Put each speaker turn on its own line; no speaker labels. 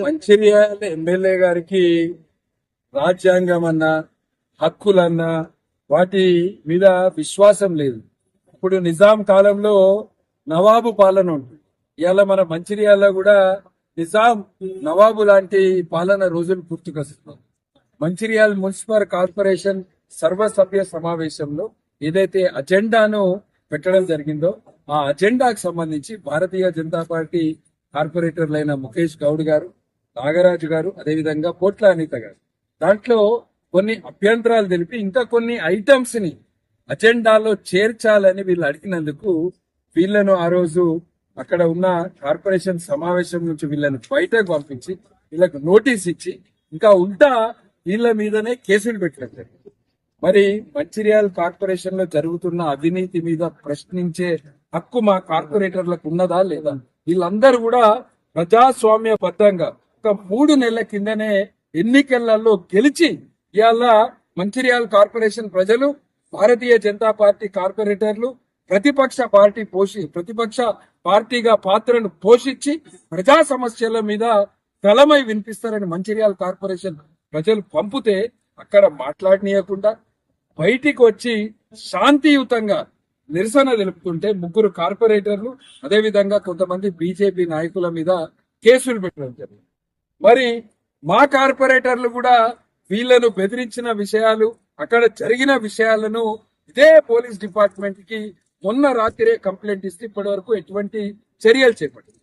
Mancherial MLA గారికి రాజ్యాంగం అన్నా హక్కులన్నా వాటి మీద విశ్వాసం లేదు. ఇప్పుడు నిజాం కాలంలో నవాబు పాలన ఉంటుంది. ఇవాళ మన మంచిర్యాలలో కూడా నిజాం నవాబు లాంటి పాలన రోజులు గుర్తుకొస్తున్నాయి. మంచిర్యాల మున్సిపల్ కార్పొరేషన్ సర్వసభ్య సమావేశంలో ఏదైతే అజెండాను పెట్టడం జరిగిందో ఆ అజెండాకు సంబంధించి భారతీయ జనతా పార్టీ కార్పొరేటర్లైన ముఖేష్ గౌడ్ గారు, నాగరాజు గారు, అదేవిధంగా పోట్ల అనిత గారు దాంట్లో కొన్ని అభ్యంతరాలు తెలిపి ఇంకా కొన్ని ఐటమ్స్ ని అజెండాలో చేర్చాలని వీళ్ళు అడిగినందుకు వీళ్ళను ఆ రోజు అక్కడ ఉన్న కార్పొరేషన్ సమావేశం నుంచి వీళ్ళని బయటకు పంపించి వీళ్ళకు నోటీస్ ఇచ్చి ఇంకా ఉల్టా వీళ్ళ మీదనే కేసులు పెట్టడం జరిగింది. మరి మంచిర్యాల కార్పొరేషన్ లో జరుగుతున్న అవినీతి మీద ప్రశ్నించే హక్కు మా కార్పొరేటర్లకు ఉన్నదా లేదా? వీళ్ళందరూ కూడా ప్రజాస్వామ్యబద్ధంగా ఒక 3 నెలల కిందనే ఎన్నికలలో గెలిచి ఇవాళ మంచిర్యాల కార్పొరేషన్ ప్రజలు భారతీయ జనతా పార్టీ కార్పొరేటర్లు ప్రతిపక్ష పార్టీగా పాత్రను పోషించి ప్రజా సమస్యల మీద తలమై వినిపిస్తారని మంచిర్యాల కార్పొరేషన్ ప్రజలు పంపితే అక్కడ మాట్లాడనీయకుండా బయటికి వచ్చి శాంతియుతంగా నిరసన తెలుపుతుంటే 3 కార్పొరేటర్లు అదేవిధంగా కొంతమంది బీజేపీ నాయకుల మీద కేసులు పెట్టడం జరిగింది. మరి మా కార్పొరేటర్లు కూడా వీళ్లను బెదిరించిన విషయాలు, అక్కడ జరిగిన విషయాలను ఇదే పోలీస్ డిపార్ట్మెంట్ కి మొన్న రాత్రే కంప్లైంట్ ఇస్తే ఇప్పటి వరకు ఎటువంటి చర్యలు చేపట్టింది.